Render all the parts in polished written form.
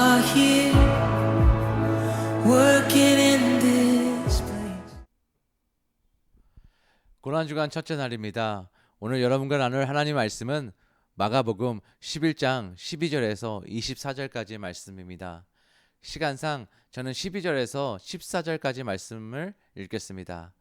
are here working in this place. 고난주간 첫째 날입니다. 오늘 여러분과 나눌 하나님 말씀은 마가복음 11장 12절에서 24절까지의 말씀입니다. 시간상 저는 12절에서 14절까지 말씀을 읽겠습니다.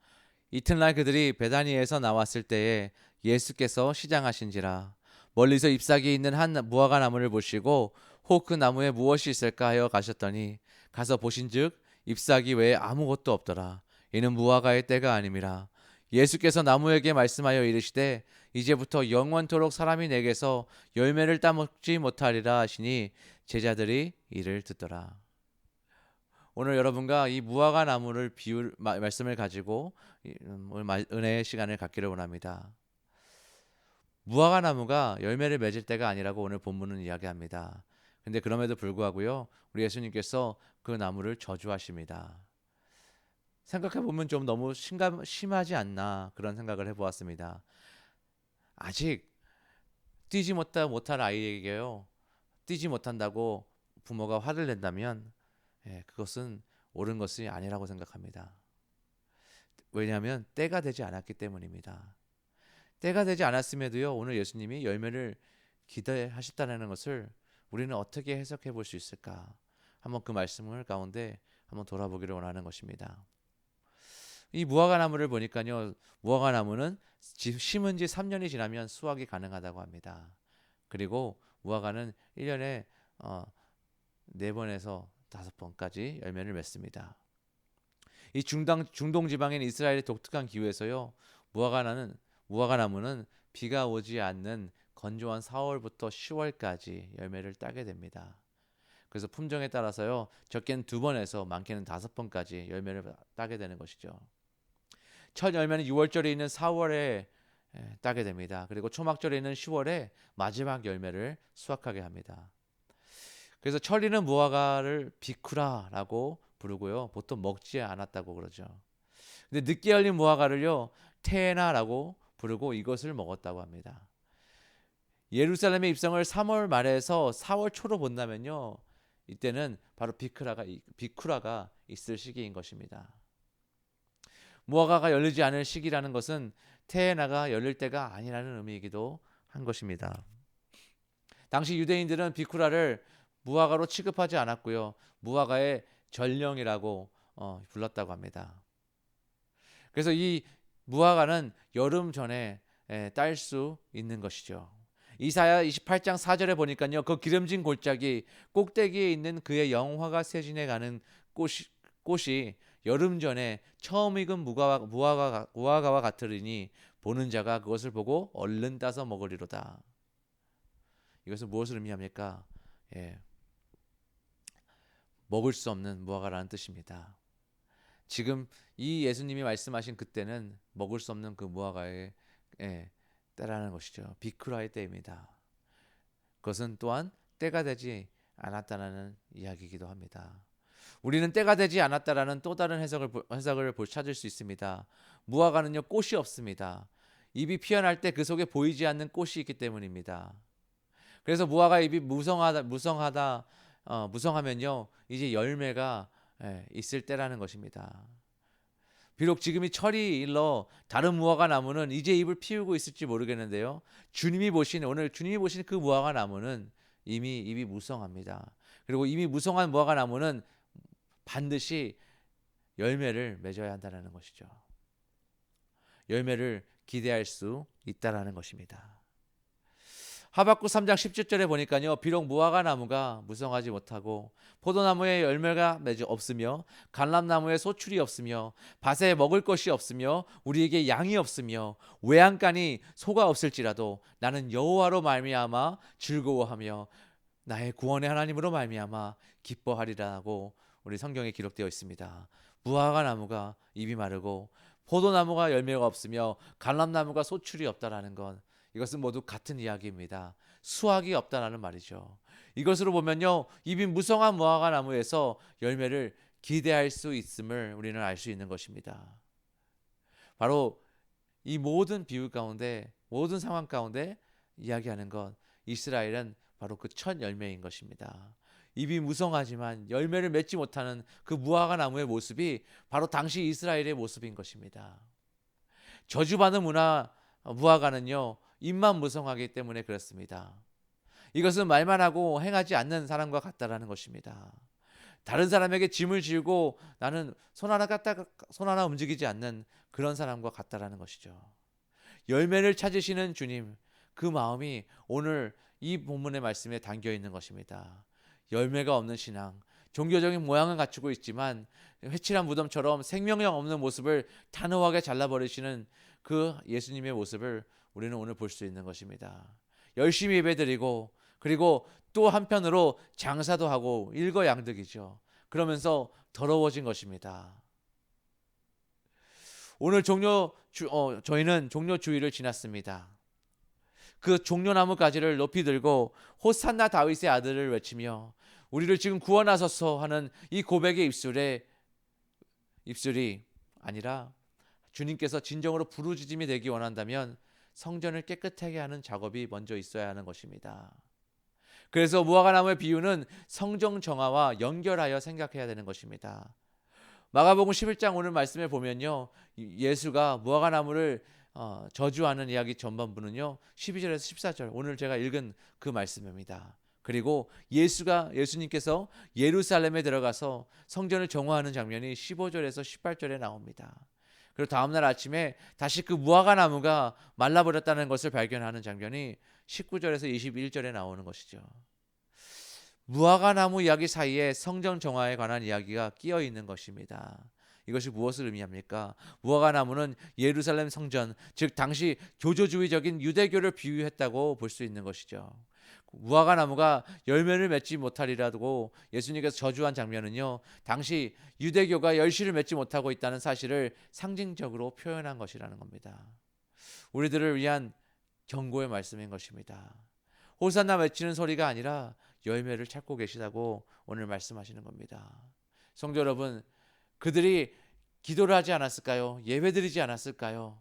이튿날 그들이 베다니에서 나왔을 때에 예수께서 시장하신지라 멀리서 잎사귀 있는 한 무화과 나무를 보시고 혹 그 나무에 무엇이 있을까 하여 가셨더니 가서 보신즉 잎사귀 외에 아무것도 없더라. 이는 무화과의 때가 아님이라. 예수께서 나무에게 말씀하여 이르시되 이제부터 영원토록 사람이 내게서 열매를 따먹지 못하리라 하시니 제자들이 이를 듣더라. 오늘 여러분과 이 무화과 나무를 비율 말씀을 가지고 오늘 은혜의 시간을 갖기를 원합니다. 무화과 나무가 열매를 맺을 때가 아니라고 오늘 본문은 이야기합니다. 근데 그럼에도 불구하고요, 우리 예수님께서 그 나무를 저주하십니다. 생각해 보면 좀 너무 심하지 않나 그런 생각을 해보았습니다. 아직 뛰지 못할 아이에게요, 뛰지 못한다고 부모가 화를 낸다면 그것은 옳은 것이 아니라고 생각합니다. 왜냐하면 때가 되지 않았기 때문입니다. 때가 되지 않았음에도요, 오늘 예수님이 열매를 기대하셨다는 것을 우리는 어떻게 해석해 볼 수 있을까? 한번 그 말씀을 가운데 한번 돌아보기를 원하는 것입니다. 이 무화과 나무를 보니까요, 무화과 나무는 심은 지 3년이 지나면 수확이 가능하다고 합니다. 그리고 무화과는 1년에 4번에서 5번까지 열매를 맺습니다. 이 중동 지방인 이스라엘의 독특한 기후에서요, 무화과 나무는 비가 오지 않는 건조한 4월부터 10월까지 열매를 따게 됩니다. 그래서 품종에 따라서요, 적게는 2번에서 많게는 5번까지 열매를 따게 되는 것이죠. 첫 열매는 6월절에 있는 4월에 따게 됩니다. 그리고 초막절에 있는 10월에 마지막 열매를 수확하게 합니다. 그래서 철이는 무화과를 비쿠라라고 부르고요, 보통 먹지 않았다고 그러죠. 근데 늦게 열린 무화과를요, 테에나라고 부르고 이것을 먹었다고 합니다. 예루살렘의 입성을 3월 말에서 4월 초로 본다면요, 이때는 바로 비쿠라가 있을 시기인 것입니다. 무화과가 열리지 않을 시기라는 것은 테에나가 열릴 때가 아니라는 의미이기도 한 것입니다. 당시 유대인들은 비쿠라를 무화과로 취급하지 않았고요, 무화과의 전령이라고 불렀다고 합니다. 그래서 이 무화과는 여름 전에 딸 수 있는 것이죠. 이사야 28장 4절에 보니까요, 그 기름진 골짜기 꼭대기에 있는 그의 영화가 세진해 가는 꽃이 여름 전에 처음 익은 무화과와 같으리니 보는 자가 그것을 보고 얼른 따서 먹으리로다. 이것은 무엇을 의미합니까? 먹을 수 없는 무화과라는 뜻입니다. 지금 이 예수님이 말씀하신 그때는 먹을 수 없는 그 무화과의 때라는 것이죠. 비쿠라의 때입니다. 그것은 또한 때가 되지 않았다는 이야기이기도 합니다. 우리는 때가 되지 않았다라는 또 다른 해석을 찾을 수 있습니다. 무화과는요, 꽃이 없습니다. 잎이 피어날 때 그 속에 보이지 않는 꽃이 있기 때문입니다. 그래서 무화과 잎이 무성하면요, 이제 열매가 있을 때라는 것입니다. 비록 지금이 철이 일러 다른 무화과 나무는 이제 잎을 피우고 있을지 모르겠는데요, 오늘 주님이 보신 그 무화과 나무는 이미 잎이 무성합니다. 그리고 이미 무성한 무화과 나무는 반드시 열매를 맺어야 한다는 것이죠. 열매를 기대할 수 있다라는 것입니다. 하박국 3장 17절에 보니까요, 비록 무화과 나무가 무성하지 못하고 포도나무에 열매가 없으며 감람나무에 소출이 없으며 밭에 먹을 것이 없으며 우리에게 양이 없으며 외양간이 소가 없을지라도 나는 여호와로 말미암아 즐거워하며 나의 구원의 하나님으로 말미암아 기뻐하리라고 우리 성경에 기록되어 있습니다. 무화과 나무가 잎이 마르고 포도나무가 열매가 없으며 감람나무가 소출이 없다라는 건, 이것은 모두 같은 이야기입니다. 수확이 없다라는 말이죠. 이것으로 보면요, 잎이 무성한 무화과 나무에서 열매를 기대할 수 있음을 우리는 알 수 있는 것입니다. 바로 이 모든 비유 가운데, 모든 상황 가운데 이야기하는 것, 이스라엘은 바로 그 첫 열매인 것입니다. 입이 무성하지만 열매를 맺지 못하는 그 무화과 나무의 모습이 바로 당시 이스라엘의 모습인 것입니다. 저주받은 무화과는요, 입만 무성하기 때문에 그렇습니다. 이것은 말만 하고 행하지 않는 사람과 같다라는 것입니다. 다른 사람에게 짐을 지우고 나는 손 하나 움직이지 않는 그런 사람과 같다라는 것이죠. 열매를 찾으시는 주님, 그 마음이 오늘 이 본문의 말씀에 담겨 있는 것입니다. 열매가 없는 신앙, 종교적인 모양은 갖추고 있지만 회칠한 무덤처럼 생명력 없는 모습을 단호하게 잘라버리시는 그 예수님의 모습을 우리는 오늘 볼 수 있는 것입니다. 열심히 예배드리고 그리고 또 한편으로 장사도 하고 일거양득이죠. 그러면서 더러워진 것입니다. 오늘 저희는 종려 주일을 지났습니다. 그 종려나무 가지를 높이 들고 호산나 다윗의 아들을 외치며 우리를 지금 구원하소서 하는 이 고백의 입술이 아니라 주님께서 진정으로 부르짖음이 되기 원한다면 성전을 깨끗하게 하는 작업이 먼저 있어야 하는 것입니다. 그래서 무화과 나무의 비유는 성정 정화와 연결하여 생각해야 되는 것입니다. 마가복음 11장 오늘 말씀에 보면요, 예수가 무화과 나무를 저주하는 이야기 전반부는요 12절에서 14절 오늘 제가 읽은 그 말씀입니다. 그리고 예수님께서 예루살렘에 들어가서 성전을 정화하는 장면이 15절에서 18절에 나옵니다. 그리고 다음날 아침에 다시 그 무화과 나무가 말라버렸다는 것을 발견하는 장면이 19절에서 21절에 나오는 것이죠. 무화과 나무 이야기 사이에 성전 정화에 관한 이야기가 끼어 있는 것입니다. 이것이 무엇을 의미합니까? 무화과 나무는 예루살렘 성전, 즉 당시 교조주의적인 유대교를 비유했다고 볼 수 있는 것이죠. 무화과 나무가 열매를 맺지 못하리라고 예수님께서 저주한 장면은요, 당시 유대교가 열매를 맺지 못하고 있다는 사실을 상징적으로 표현한 것이라는 겁니다. 우리들을 위한 경고의 말씀인 것입니다. 호산나 외치는 소리가 아니라 열매를 찾고 계시다고 오늘 말씀하시는 겁니다. 성도 여러분, 그들이 기도를 하지 않았을까요? 예배드리지 않았을까요?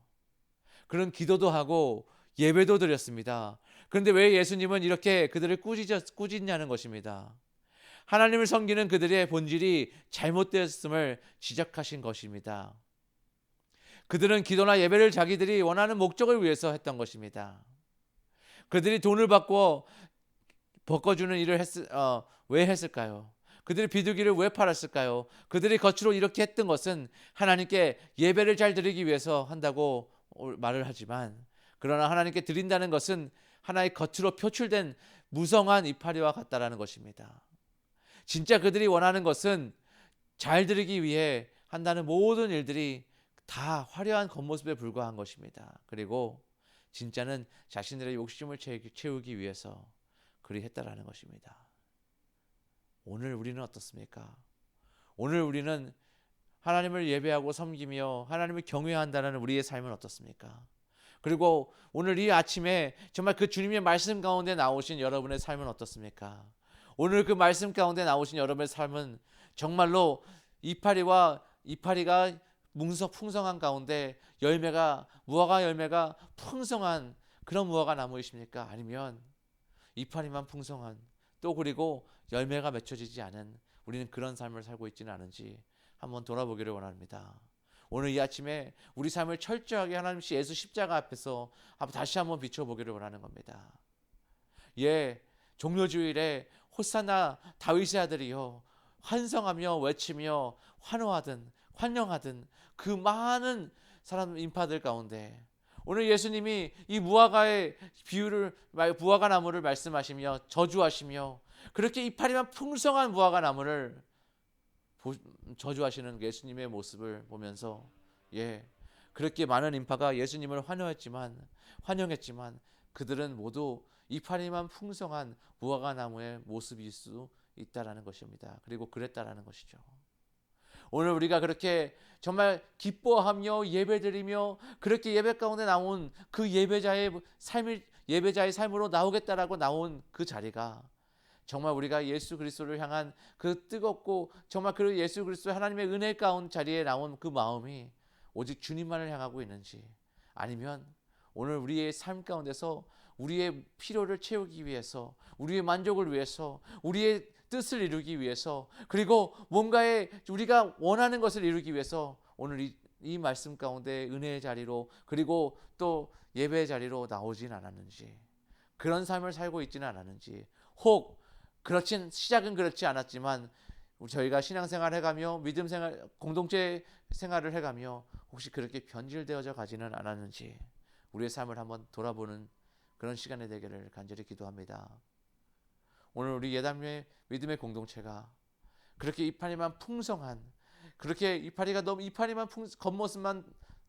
그런 기도도 하고 예배도 드렸습니다. 그런데 왜 예수님은 이렇게 그들을 꾸짖냐는 것입니다. 하나님을 섬기는 그들의 본질이 잘못되었음을 지적하신 것입니다. 그들은 기도나 예배를 자기들이 원하는 목적을 위해서 했던 것입니다. 그들이 돈을 받고 바꿔주는 일을 왜 했을까요? 그들이 비둘기를 왜 팔았을까요? 그들이 겉으로 이렇게 했던 것은 하나님께 예배를 잘 드리기 위해서 한다고 말을 하지만, 그러나 하나님께 드린다는 것은 하나의 겉으로 표출된 무성한 이파리와 같다라는 것입니다. 진짜 그들이 원하는 것은 잘 드리기 위해 한다는 모든 일들이 다 화려한 겉모습에 불과한 것입니다. 그리고 진짜는 자신들의 욕심을 채우기 위해서 그리 했다라는 것입니다. 오늘 우리는 어떻습니까? 오늘 우리는 하나님을 예배하고 섬기며 하나님을 경외한다는 우리의 삶은 어떻습니까? 그리고 오늘 이 아침에 정말 그 주님의 말씀 가운데 나오신 여러분의 삶은 어떻습니까? 오늘 그 말씀 가운데 나오신 여러분의 삶은 정말로 이파리가 풍성한 가운데 무화과 열매가 풍성한 그런 무화과 나무이십니까? 아니면 이파리만 풍성한, 또 그리고 열매가 맺혀지지 않은 우리는 그런 삶을 살고 있지는 않은지 한번 돌아보기를 원합니다. 오늘 이 아침에 우리 삶을 철저하게 하나님 예수 십자가 앞에서 다시 한번 비춰보기를 원하는 겁니다. 종료주일에 호산나 다윗의 아들이여 환성하며 외치며 환영하던 그 많은 사람 인파들 가운데 오늘 예수님이 이 무화과 나무를 말씀하시며 저주하시며 그렇게 이파리만 풍성한 무화과 나무를 저주하시는 예수님의 모습을 보면서 그렇게 많은 인파가 예수님을 환영했지만 그들은 모두 이파리만 풍성한 무화과 나무의 모습일 수 있다라는 것입니다. 그리고 그랬다라는 것이죠. 오늘 우리가 그렇게 정말 기뻐하며 예배드리며 그렇게 예배 가운데 나온 그 예배자의 삶으로 나오겠다라고 나온 그 자리가 정말 우리가 예수 그리스도를 향한 그 뜨겁고 정말 그 예수 그리스도 하나님의 은혜 가운 자리에 나온 그 마음이 오직 주님만을 향하고 있는지, 아니면 오늘 우리의 삶 가운데서 우리의 필요를 채우기 위해서, 우리의 만족을 위해서, 우리의 뜻을 이루기 위해서, 그리고 뭔가의 우리가 원하는 것을 이루기 위해서 오늘 이 말씀 가운데 은혜의 자리로, 그리고 또 예배의 자리로 나오진 않았는지, 그런 삶을 살고 있지는 않았는지, 혹 시작은 그렇지 않았지만 저희가 신앙생활 해가며 믿음 생활, 공동체 생활을 해가며 혹시 그렇게 변질되어져 가지는 않았는지 우리의 삶을 한번 돌아보는 그런 시간이 되기를 간절히 기도합니다. 오늘 우리 예담의 믿음의 공동체가 그렇게 이파리만 풍성한, 그렇게 이파리만 겉모습만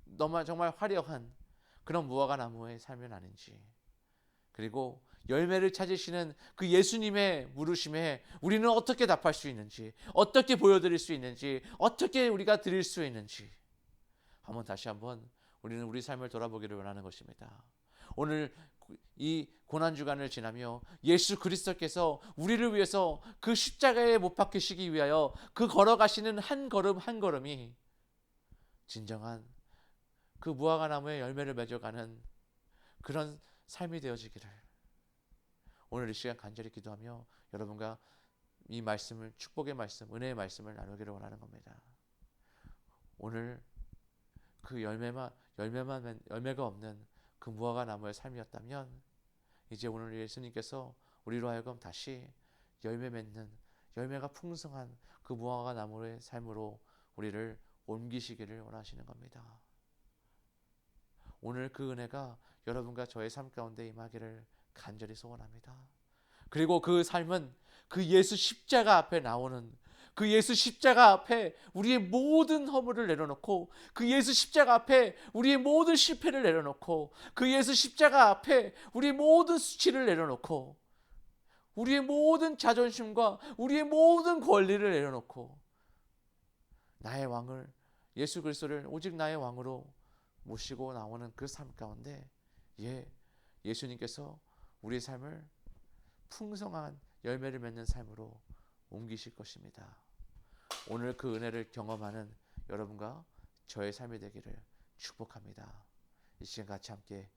너무 정말 화려한 그런 무화과 나무의 삶은 아닌지, 그리고 열매를 찾으시는 그 예수님의 물으심에 우리는 어떻게 답할 수 있는지, 어떻게 보여드릴 수 있는지, 어떻게 우리가 드릴 수 있는지 다시 한번 우리는 우리 삶을 돌아보기를 원하는 것입니다. 오늘 이 고난주간을 지나며 예수 그리스도께서 우리를 위해서 그 십자가에 못 박히시기 위하여 그 걸어가시는 한 걸음 한 걸음이 진정한 그 무화과 나무의 열매를 맺어가는 그런 삶이 되어지기를 오늘 이 시간 간절히 기도하며 여러분과 이 말씀을, 축복의 말씀, 은혜의 말씀을 나누기를 원하는 겁니다. 오늘 그 열매가 없는 그 무화과 나무의 삶이었다면 이제 오늘 예수님께서 우리로 하여금 다시 열매 맺는, 열매가 풍성한 그 무화과 나무의 삶으로 우리를 옮기시기를 원하시는 겁니다. 오늘 그 은혜가 여러분과 저의 삶 가운데 임하기를 간절히 소원합니다. 그리고 그 삶은 그 예수 십자가 앞에 나오는, 그 예수 십자가 앞에 우리의 모든 허물을 내려놓고, 그 예수 십자가 앞에 우리의 모든 실패를 내려놓고, 그 예수 십자가 앞에 우리의 모든 수치를 내려놓고, 우리의 모든 자존심과 우리의 모든 권리를 내려놓고 나의 왕을, 예수 그리스도를 오직 나의 왕으로 모시고 나오는 그 삶 가운데 예수님께서 우리의 삶을 풍성한 열매를 맺는 삶으로 옮기실 것입니다. 오늘 그 은혜를 경험하는 여러분과 저의 삶이 되기를 축복합니다. 이 시간 같이 함께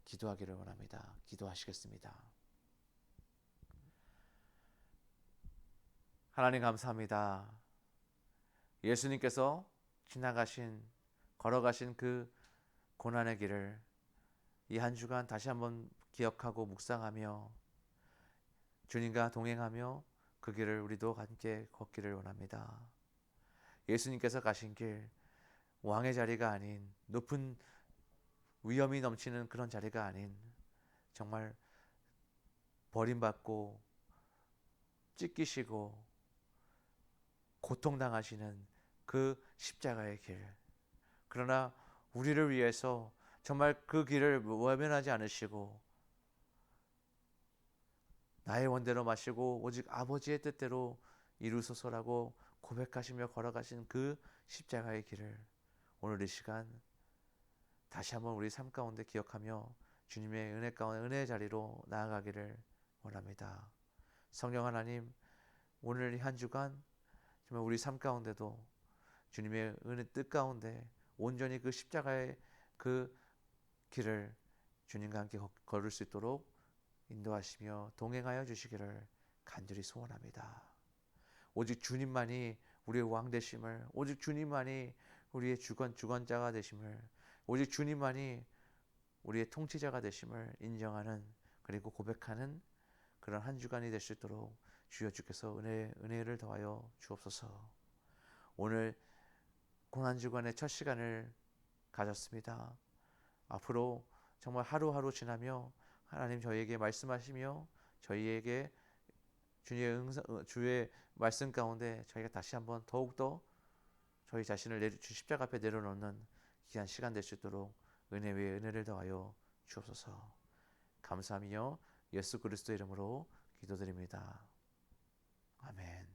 기도하기를 원합니다. 기도하시겠습니다. 하나님 감사합니다. 예수님께서 걸어가신 그 고난의 길을 이 한 주간 다시 한번 기억하고 묵상하며 주님과 동행하며 그 길을 우리도 함께 걷기를 원합니다. 예수님께서 가신 길, 왕의 자리가 아닌, 높은 위엄이 넘치는 그런 자리가 아닌, 정말 버림받고 찢기시고 고통당하시는 그 십자가의 길, 그러나 우리를 위해서 정말 그 길을 외면하지 않으시고 나의 원대로 마시고 오직 아버지의 뜻대로 이루소서라고 고백하시며 걸어가신 그 십자가의 길을 오늘 이 시간 다시 한번 우리 삶 가운데 기억하며 주님의 은혜 가운데, 은혜의 자리로 나아가기를 원합니다. 성령 하나님, 오늘 이 한 주간 정말 우리 삶 가운데도 주님의 은혜 뜻 가운데 온전히 그 십자가의 그 길을 주님과 함께 걸을 수 있도록 인도하시며 동행하여 주시기를 간절히 소원합니다. 오직 주님만이 우리의 왕 되심을, 오직 주님만이 우리의 주권자가 되심을, 오직 주님만이 우리의 통치자가 되심을 인정하는, 그리고 고백하는 그런 한 주간이 될 수 있도록 주여 주께서 은혜를 더하여 주옵소서. 오늘 고난주간의 첫 시간을 가졌습니다. 앞으로 정말 하루하루 지나며 하나님 저희에게 말씀하시며 저희에게 주의 말씀 가운데 저희가 다시 한번 더욱더 저희 자신을 주 십자가 앞에 내려놓는 귀한 시간 될 수 있도록 은혜 위에 은혜를 더하여 주옵소서. 감사하며 예수 그리스도 이름으로 기도드립니다. 아멘.